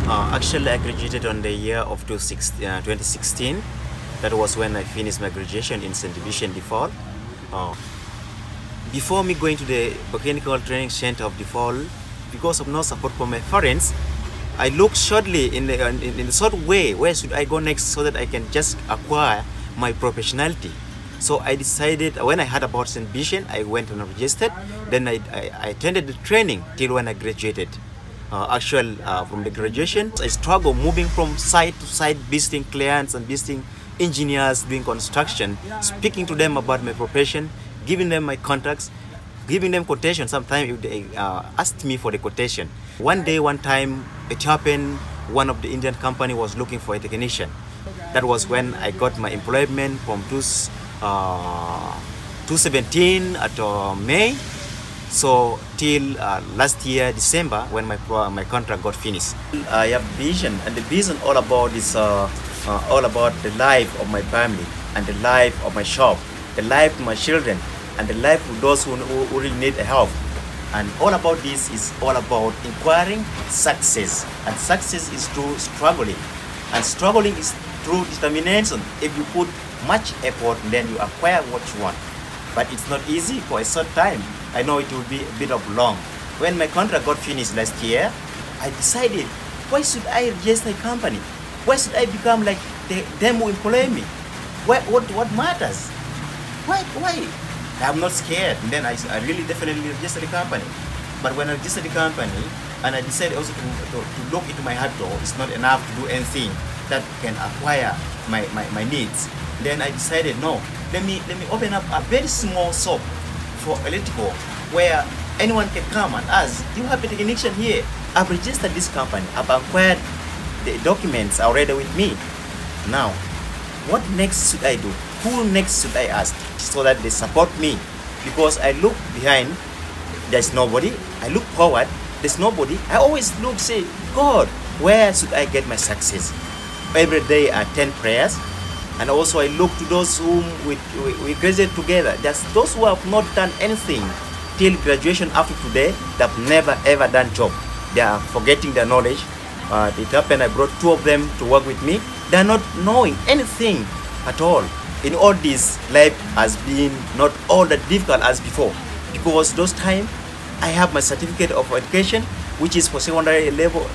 Actually, I graduated on the year of 2016. That was when I finished my graduation in St. Division Default. Before me going to the Botanical Training Center of Default, because of no support from my parents, I looked shortly in the sort of way, where should I go next so that I can just acquire my professionality. So I decided, when I heard about St. Vision, I went and registered. Then I attended the training till when I graduated. From the graduation, I struggled moving from site to site, visiting clients and visiting engineers doing construction, speaking to them about my profession, giving them my contacts, giving them quotation. Sometimes if they asked me for the quotation. One time, it happened, one of the Indian company was looking for a technician. That was when I got my employment from 2017 at May. So till last year December, when my contract got finished. I have vision, and the vision all about is all about the life of my family and the life of my shop, the life of my children, and the life of those who really need help. And all about this is all about inquiring success, and success is through struggling, and struggling is through determination. If you put much effort, then you acquire what you want. But it's not easy for a short time. I know it will be a bit of long. When my contract got finished last year, I decided, why should I register a company? Why should I become like them who employ me? What matters? Why? I'm not scared. And then I really definitely registered the company. But when I registered the company, and I decided also to look into my heart door, it's not enough to do anything that can acquire my needs. Then I decided, no, let me open up a very small shop for electrical, where anyone can come and ask, do you have a technician here? I've registered this company, I've acquired the documents already with me. Now, what next should I do? Who next should I ask so that they support me? Because I look behind, there's nobody. I look forward, there's nobody. I always look, say, God, where should I get my success? Every day I attend prayers. And also I look to those whom we graduate together. Just those who have not done anything till graduation after today, they've never ever done job. They are forgetting their knowledge. It happened, I brought 2 of them to work with me. They are not knowing anything at all. In all this, life has been not all that difficult as before. Because those time, I have my certificate of education, which is for secondary level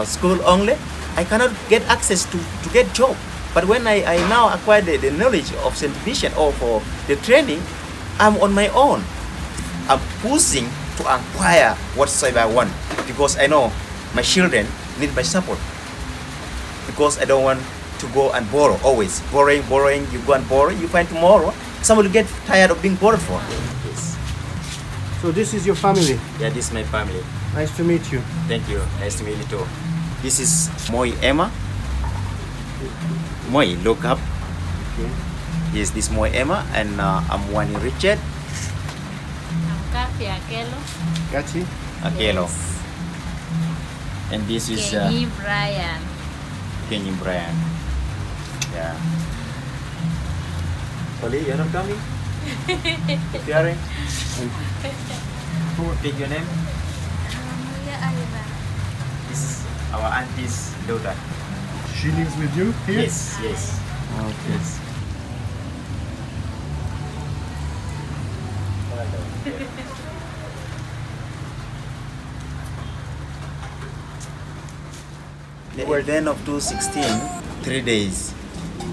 school only. I cannot get access to get job. But when I now acquire the knowledge of St. Vision or for the training, I'm on my own. I'm pushing to acquire whatsoever I want, because I know my children need my support. Because I don't want to go and borrow always. Borrowing, you go and borrow, you find tomorrow, someone will get tired of being borrowed for. Yes. So this is your family? Yeah, this is my family. Nice to meet you. Thank you. Nice to meet you too. This is Moi Emma. Moi, look up. Okay. Yes, this Moi Emma, and I'm Wani Richard. I'm Kathy Akelo. Gachi? Akelo. Yes. And this is Kenny Brian. Kenny Brian. Yeah. Oli, you're not coming? Preparing? Take your name? This is our auntie's daughter. She lives with you here? Yes, yes. Okay. Yes. They were then of 2016, 3 days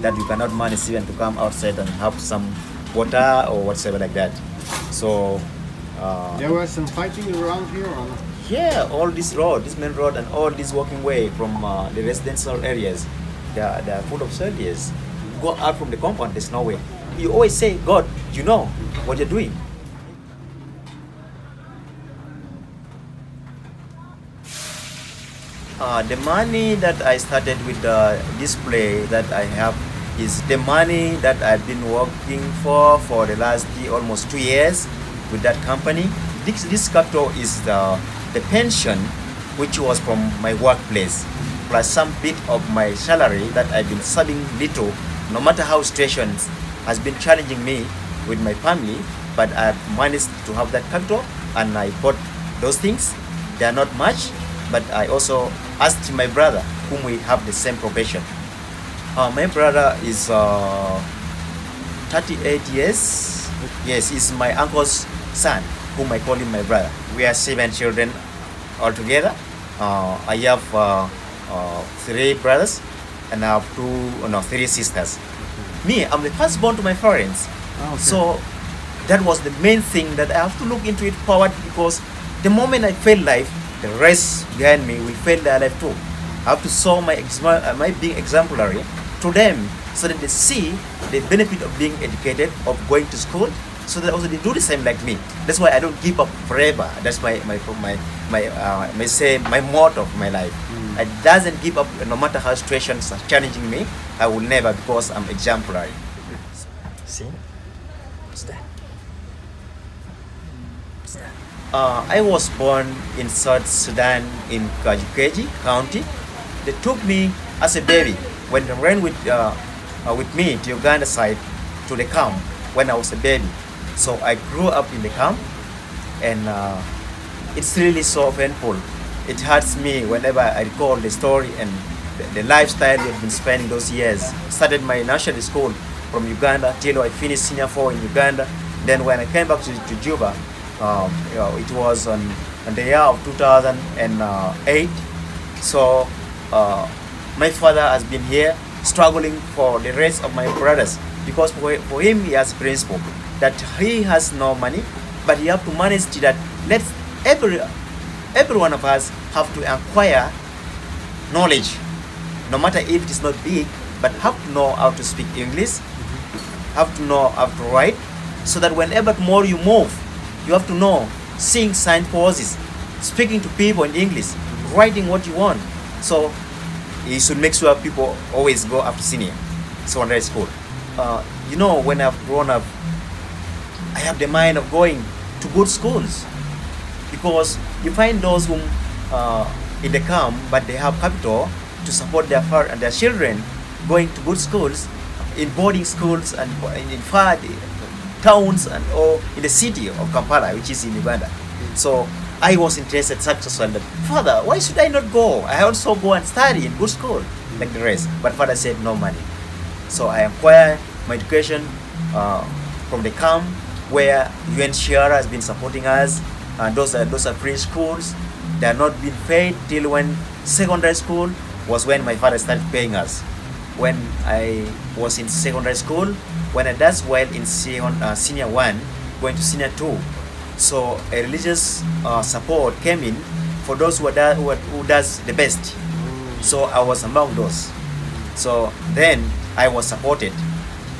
that you cannot manage even to come outside and have some water or whatsoever like that. So There was some fighting around here or not? yeah, all this road, this main road, and all this walking way from the residential areas, they are full of soldiers. Go out from the compound, there's no way. You always say, God, you know what you're doing. The money that I started with the display that I have is the money that I've been working for the last almost 2 years with that company. This capital is the pension which was from my workplace, plus some bit of my salary that I've been saving little, no matter how situations has been challenging me with my family, but I've managed to have that capital and I bought those things. They are not much, but I also asked my brother, whom we have the same profession. My brother is 38 years. Yes, he's my uncle's son, whom I call him my brother. We are 7 children altogether. I have 3 brothers and I have 3 sisters. Me, I'm the firstborn to my parents. Okay. So that was the main thing that I have to look into it forward, because the moment I fail life, the rest behind me will fail their life too. I have to show my being exemplary to them, so that they see the benefit of being educated, of going to school, so that also they do the same like me. That's why I don't give up forever. That's my motto of my life. I doesn't give up no matter how situations are challenging me. I will never, because I'm exemplary. See? What's that? What's that? I was born in South Sudan in Kajukeji County. They took me as a baby when they ran with me to Uganda side to the camp when I was a baby. So I grew up in the camp, and it's really so painful. It hurts me whenever I recall the story and the lifestyle we've been spending those years. Started my nursery school from Uganda till I finished senior 4 in Uganda. Then when I came back to Juba, it was on the year of 2008. So my father has been here struggling for the rest of my brothers, because for him, he has a principle that he has no money, but he have to manage to that. Let every one of us have to acquire knowledge, no matter if it is not big, but have to know how to speak English, have to know how to write, so that whenever tomorrow you move, you have to know, seeing signposts, speaking to people in English, writing what you want. So you should make sure people always go up to senior secondary school. You know, when I've grown up, I have the mind of going to good schools, because you find those whom in the camp, but they have capital to support their children going to good schools, in boarding schools and in far towns and or in the city of Kampala, which is in Uganda. So I was interested such as well that, Father, why should I not go? I also go and study in good school like the rest. But Father said no money. So I acquired my education from the camp, where UNHCR has been supporting us, and those are free schools. They are not being paid till when secondary school was when my father started paying us. When I was in secondary school, when I does well in senior 1, going to senior 2, so a religious support came in for those who does the best. So I was among those. So then I was supported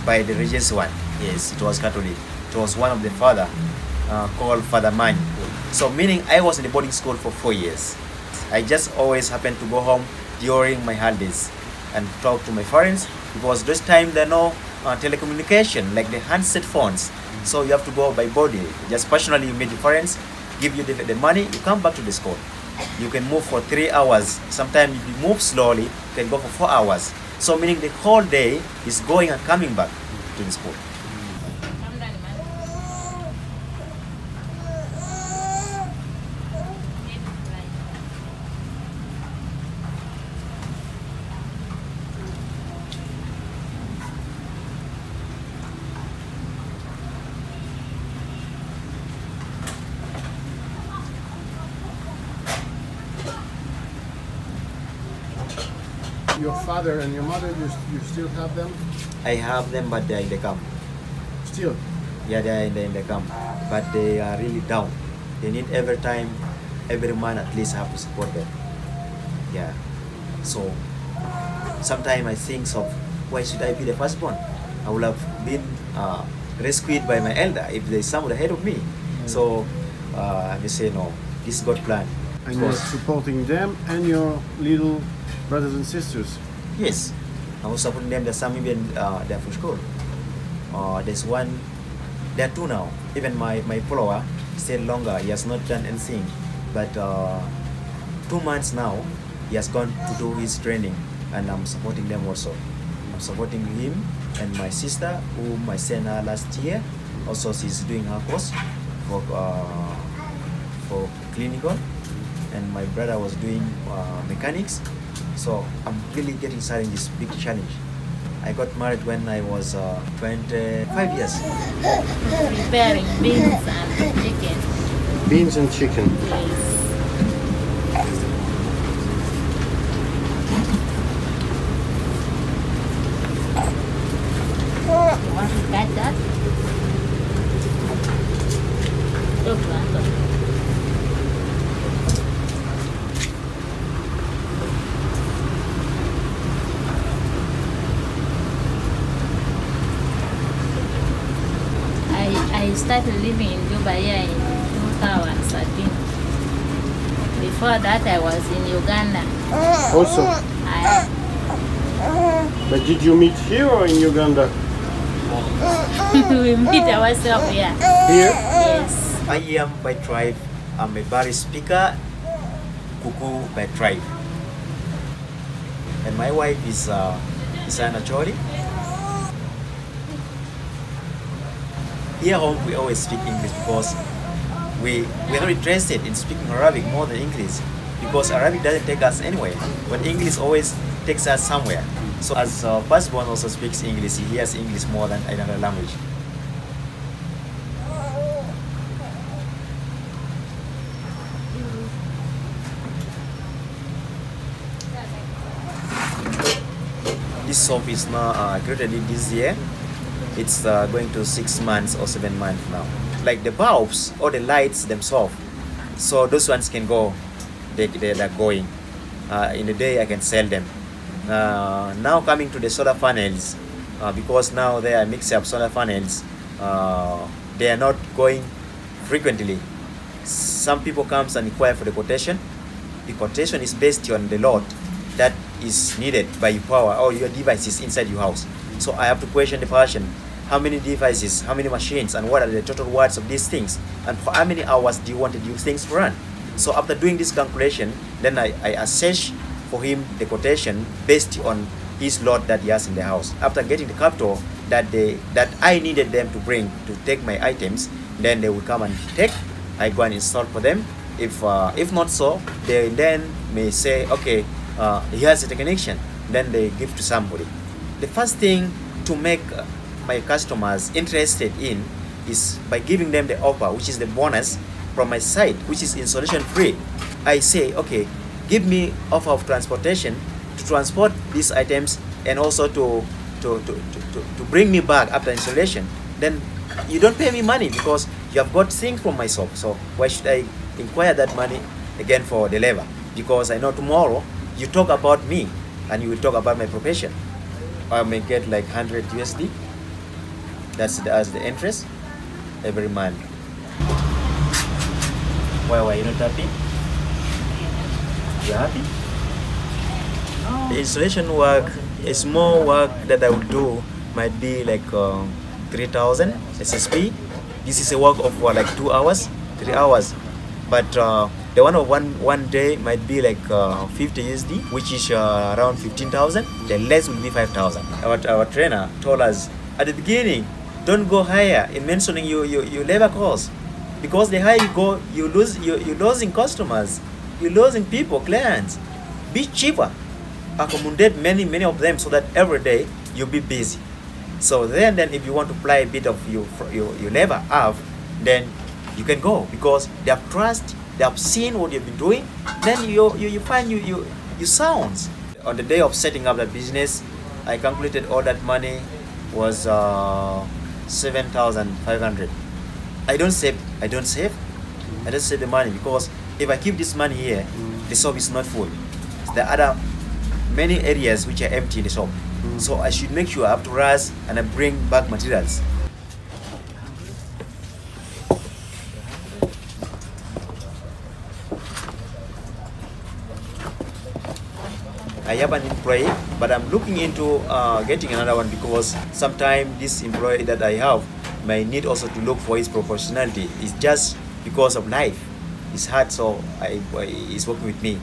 by the religious one. Yes, it was Catholic. It was one of the father called Father Mani. So meaning I was in the boarding school for 4 years. I just always happened to go home during my holidays and talk to my parents, because this time there are no telecommunication like the handset phones. So you have to go by body. Just personally, you meet your parents, give you the money, you come back to the school. You can move for 3 hours. Sometimes if you move slowly, you can go for 4 hours. So meaning the whole day is going and coming back to the school. Your father and your mother, you still have them? I have them, but they are in the camp. Still? Yeah, they are in the camp, but they are really down. They need every man at least have to support them. Yeah. So sometimes I think of, why should I be the firstborn? I would have been rescued by my elder if there is someone ahead of me. So they say no, this is God's plan. And you're supporting them and your little brothers and sisters? Yes, I was supporting them. There's some even they're from school. There's one, there are 2 now. Even my follower stayed longer. He has not done anything, but 2 months now he has gone to do his training, and I'm supporting them also. I'm supporting him and my sister, whom I sent her last year. Also, she's doing her course for clinical, and my brother was doing mechanics. So I'm really getting started in this big challenge. I got married when I was 25 years. Preparing beans and chicken. Beans and chicken. Yes. You want to cut that? Look, Anton. I started living in Dubai in 2013. Before that, I was in Uganda. Also, I, but did you meet here or in Uganda? we meet ourselves here. Here? Yes. I am by tribe, I'm a Bari speaker, Kuku by tribe. And my wife is Isana Chori. Here home we always speak English because we're not interested in speaking Arabic more than English, because Arabic doesn't take us anywhere, but English always takes us somewhere. So as firstborn also speaks English, he hears English more than another language. This soap is now created this year. It's going to 6 months or 7 months now. Like the bulbs or the lights themselves, so those ones can go, they're going. In a day I can sell them. Now coming to the solar panels, because now they are mixed up solar panels, they are not going frequently. Some people comes and inquire for the quotation. The quotation is based on the load that is needed by your power or your devices inside your house. So I have to question the person, how many devices, how many machines, and what are the total watts of these things, and for how many hours do you want these things to run. So after doing this calculation, then I assess for him the quotation based on his load that he has in the house. After getting the capital that I needed them to bring to take my items, then they will come and take. I go and install for them. If not so, they then may say, okay, he has a connection. Then they give to somebody. The first thing to make my customers interested in is by giving them the offer, which is the bonus from my side, which is installation free. I say, okay, give me offer of transportation to transport these items and also to bring me back after installation. Then you don't pay me money because you have got things from my shop. So why should I inquire that money again for the labor? Because I know tomorrow you talk about me and you will talk about my profession. I may get like 100 USD. That's the interest every month. Why you not happy? You happy? The installation work, a small work that I would do might be like 3,000 SSP. This is a work of like 2 hours, 3 hours. But the one of one day might be like 50 USD, which is around 15,000. The less will be 5,000. Our trainer told us at the beginning, don't go higher in mentioning your labor cost, because the higher you go, you're losing customers, you're losing people, clients. Be cheaper, accommodate many of them, so that every day you'll be busy. So then if you want to apply a bit of your labor up, then you can go, because they have trust, they have seen what you've been doing. Then you find you sounds. On the day of setting up the business, I calculated all that money was 7,500. I don't save the money, because if I keep this money here, the shop is not full. There are many areas which are empty in the shop. So I should make sure I have to rush and I bring back materials. I have an employee, but I'm looking into getting another one, because sometimes this employee that I have may need also to look for his proportionality. It's just because of life. It's hard, so he's working with me.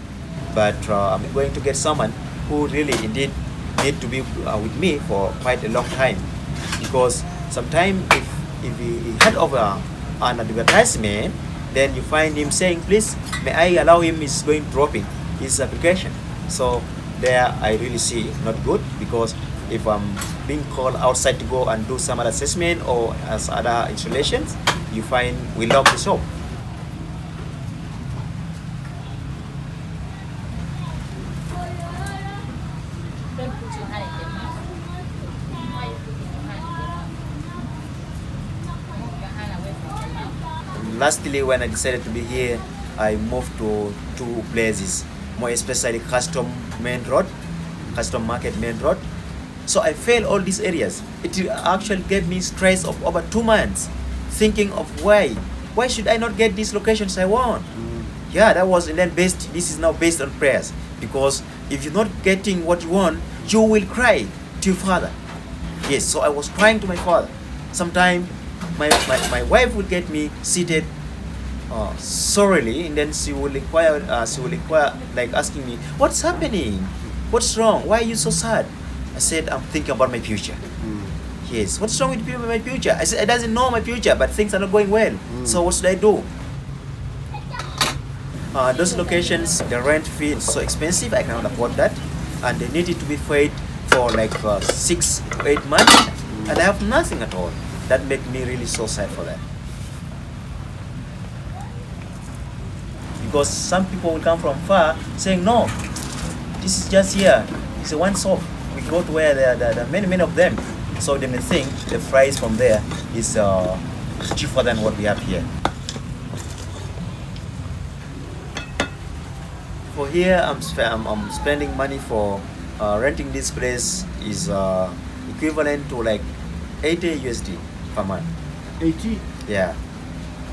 But I'm going to get someone who really indeed need to be with me for quite a long time, because sometimes if he heard of an advertisement Then you find him saying, please, may I allow him, is going dropping his application. So there I really see not good, because if I'm being called outside to go and do some other assessment or as other installations, you find we lock the shop. Don't put your hand in the mouth. Why you put your hand in the mouth? Move your hand away from the mouth. Lastly, when I decided to be here, I moved to two places, more especially Custom Main Road, Custom Market Main Road. So I failed all these areas. It actually gave me stress of over 2 months, thinking of why should I not get these locations I want? Yeah, that was, and then based, this is now based on prayers, because if you're not getting what you want, you will cry to your father. Yes, so I was crying to my father. Sometimes my wife would get me seated sorrowly, and then she will inquire, like asking me, what's happening? What's wrong? Why are you so sad? I said, I'm thinking about my future. Yes, what's wrong with my future? I said, I doesn't know my future, but things are not going well. So what should I do? Those locations, the rent fee is so expensive, I cannot afford that. And they needed to be paid for like 6 to 8 months. And I have nothing at all. That made me really so sad for that. Because some people will come from far saying, no, this is just here. It's a one-stop. We go to where there are many of them. So they may think the price from there is cheaper than what we have here. For here, I'm spending money for renting this place is equivalent to like 80 USD per month. 80? Yeah.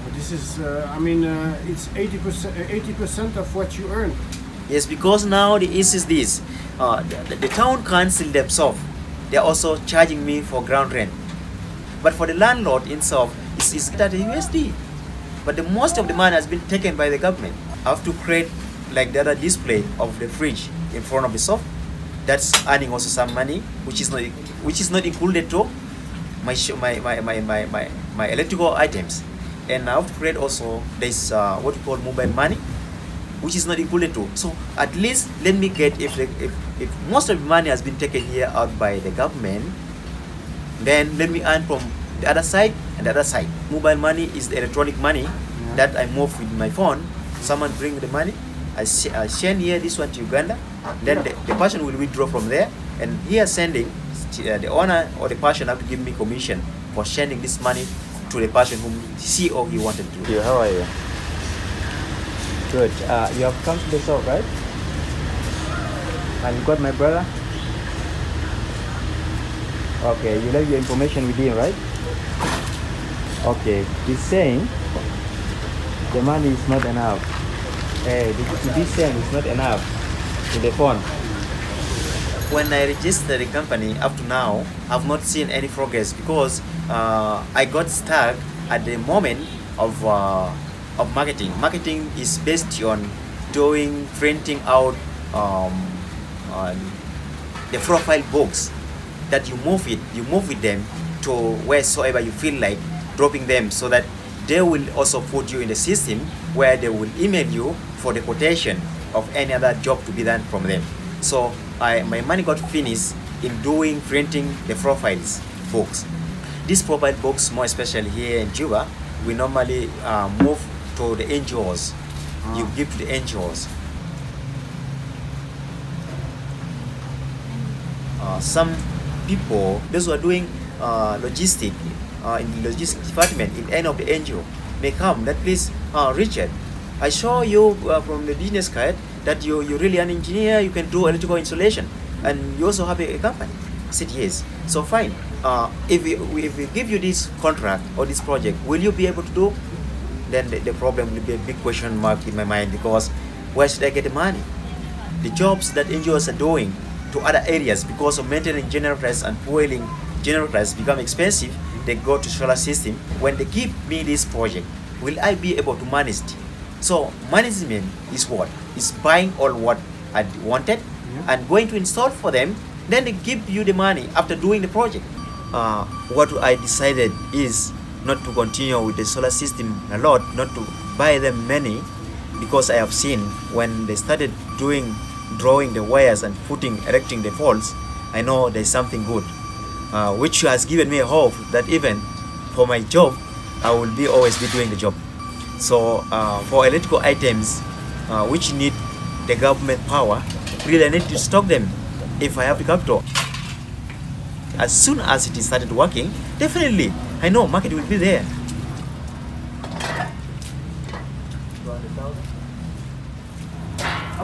But this is, it's 80% of what you earn. Yes, because now the issue is this. The town council themselves, they're also charging me for ground rent. But for the landlord himself, it's at a USD. But the most of the money has been taken by the government. I have to create like the other display of the fridge in front of the shop. That's earning also some money, which is not included to my electrical items. And I have to create also this what we call mobile money, which is not included too. So at least let me get, if most of the money has been taken here out by the government, then let me earn from the other side and the other side. Mobile money is the electronic money that I move with my phone. Someone bring the money, I send here this one to Uganda, then the person will withdraw from there, and here sending, the owner or the person have to give me commission for sending this money to the person whom he or he wanted to. Yeah, how are you? Good. You have come to the shop, right? And you got my brother? Okay, you left your information with him, right? Okay, he's saying the money is not enough. Hey, this saying is not enough in the phone. When I registered the company, up to now, I've not seen any progress, because I got stuck at the moment of marketing. Marketing is based on printing out the profile books that you move with them to wheresoever you feel like dropping them, so that they will also put you in the system where they will email you for the quotation of any other job to be done from them. So my money got finished in printing the profiles books. These profile books, more especially here in Juba, we normally move to the NGOs. You give to the NGOs. Some people, those who are doing logistics in the logistics department in any of the NGO, may come that, please, Richard, I saw you from the business card that you're really an engineer, you can do electrical installation, and you also have a company. I said yes. So fine. If we give you this contract or this project, will you be able to do? Then the problem will be a big question mark in my mind, because where should I get the money? The jobs that NGOs are doing to other areas, because of maintaining generators and fueling generators become expensive, they go to solar system. When they give me this project, will I be able to manage it? So management is what? Is buying all what I wanted and going to install for them, then they give you the money after doing the project. What I decided is not to continue with the solar system a lot, not to buy them many, because I have seen when they started drawing the wires and erecting the poles, I know there's something good, which has given me a hope that even for my job, I will always be doing the job. So for electrical items which need the government power, really I need to stock them if I have the capital. As soon as it started working, definitely I know market will be there.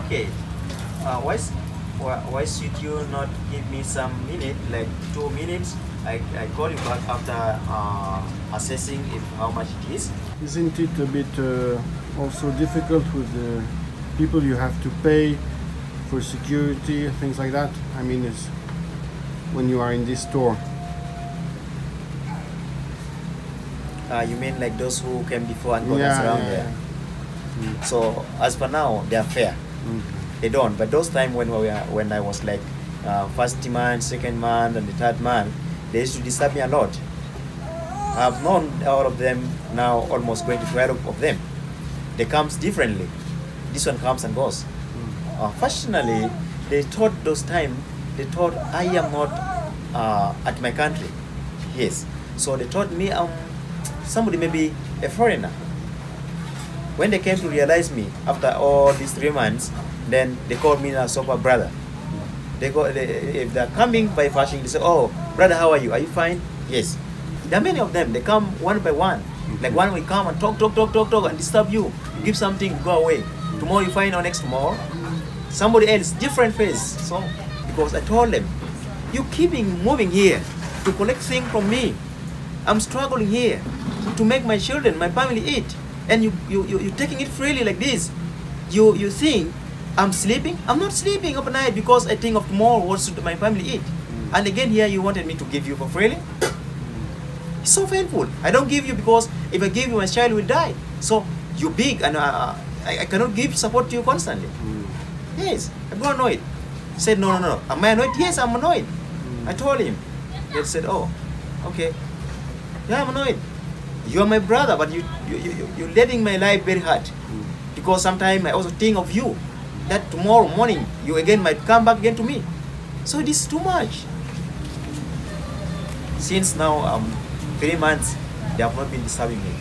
Okay, why should you not give me some minute, like 2 minutes? I call you back after assessing how much it is. Isn't it a bit also difficult with the people you have to pay for security, things like that? I mean, it's when you are in this store. You mean like those who came before and got us around there? So as for now, they are fair. They don't. But those times when I was like first man, second man, and the third man, they used to disturb me a lot. I've known all of them now, almost going to 12 of them. They comes differently. This one comes and goes. Fortunately, they thought I am not at my country. Yes. So they thought me somebody, maybe a foreigner. When they came to realize me after all these 3 months, then they called me a super brother. If they're coming by fashion, they say, "Oh, brother, how are you? Are you fine?" Yes. There are many of them. They come one by one. Like one will come and talk and disturb you. Give something, go away. Tomorrow you find out, next tomorrow somebody else, different face. So because I told them, you keeping moving here to collect things from me. I'm struggling here to make my children, my family eat, and you taking it freely like this. You think I'm sleeping? I'm not sleeping overnight because I think of tomorrow what should my family eat. And again here you wanted me to give you for freely? It's so painful. I don't give you because if I give you, my child will die. So you big and I cannot give support to you constantly. Yes, I got annoyed. He said, no. Am I annoyed? Yes, I'm annoyed. I told him. They said, oh, okay. Yeah, I'm annoyed. You are my brother, but you're letting my life very hard. Because sometimes I also think of you, that tomorrow morning you again might come back again to me. So it is too much. Since now 3 months, they have not been disturbing me.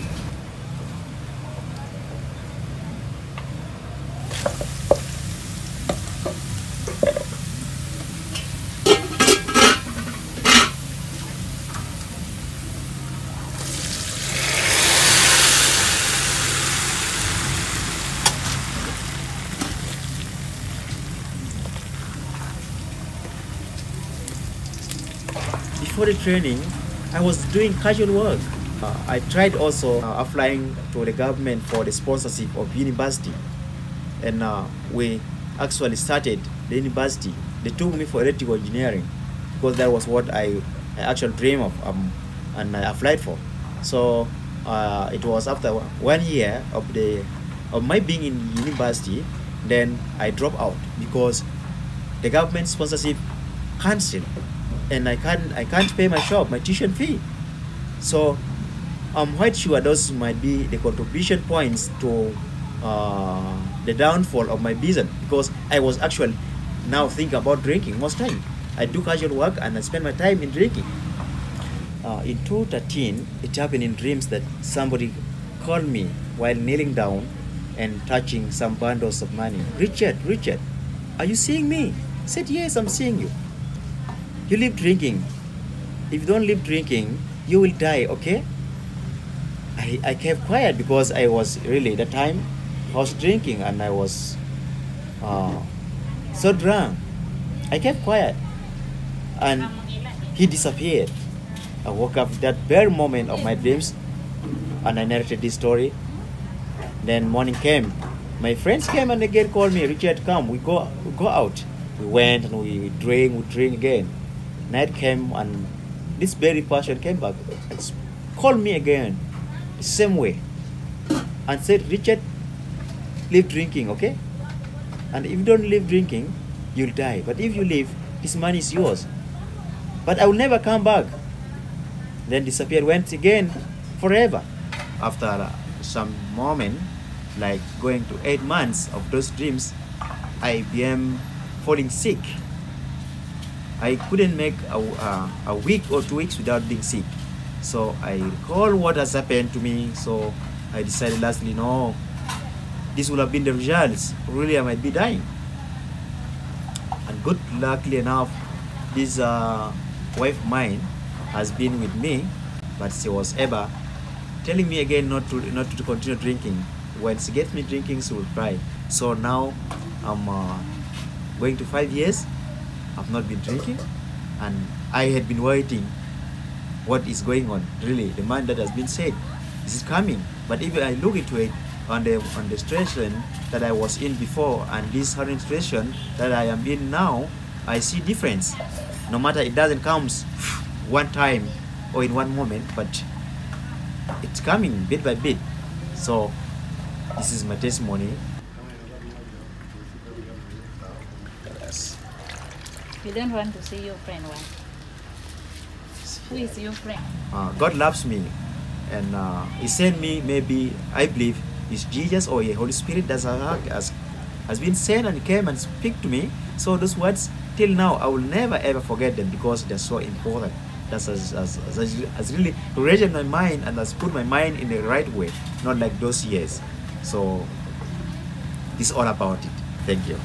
Before the training, I was doing casual work. I tried also applying to the government for the sponsorship of university, and we actually started the university. They took me for electrical engineering because that was what I actually dreamed of, and I applied for. So it was after 1 year of my being in university, then I dropped out because the government sponsorship cancelled. And I can't pay my shop, my tuition fee. So I'm quite sure those might be the contribution points to the downfall of my business, because I was actually now thinking about drinking most time. I do casual work and I spend my time in drinking. In 2013, it happened in dreams that somebody called me while kneeling down and touching some bundles of money. Richard, are you seeing me? I said, yes, I'm seeing you. You leave drinking. If you don't leave drinking, you will die, okay? I kept quiet because I was really, that time, I was drinking and I was so drunk. I kept quiet. And he disappeared. I woke up that very moment of my dreams and I narrated this story. Then morning came. My friends came and again called me, Richard, come, we go out. We went and we drink again. Night came and this very person came back and called me again the same way and said, Richard, leave drinking, okay? And if you don't leave drinking, you'll die. But if you leave, this money is yours. But I will never come back. Then disappeared, went again forever. After some moment, like going to 8 months of those dreams, I began falling sick. I couldn't make a week or 2 weeks without being sick. So I recall what has happened to me. So I decided lastly, no, this would have been the results. Really, I might be dying. And good, luckily enough, this wife of mine has been with me, but she was ever telling me again not to continue drinking. When she gets me drinking, she will cry. So now I'm going to 5 years. I've not been drinking, and I had been waiting. What is going on? Really, the man that has been said, this is coming. But if I look into it on the situation that I was in before and this current situation that I am in now, I see difference. No matter it doesn't come one time or in one moment, but it's coming bit by bit. So this is my testimony. Yes. You don't want to see your friend, why? Who is your friend? God loves me, and He sent me. Maybe I believe it's Jesus or the Holy Spirit that has been sent and came and speak to me. So those words till now I will never ever forget them because they're so important. That has really raised my mind and has put my mind in the right way, not like those years. So this is all about it. Thank you.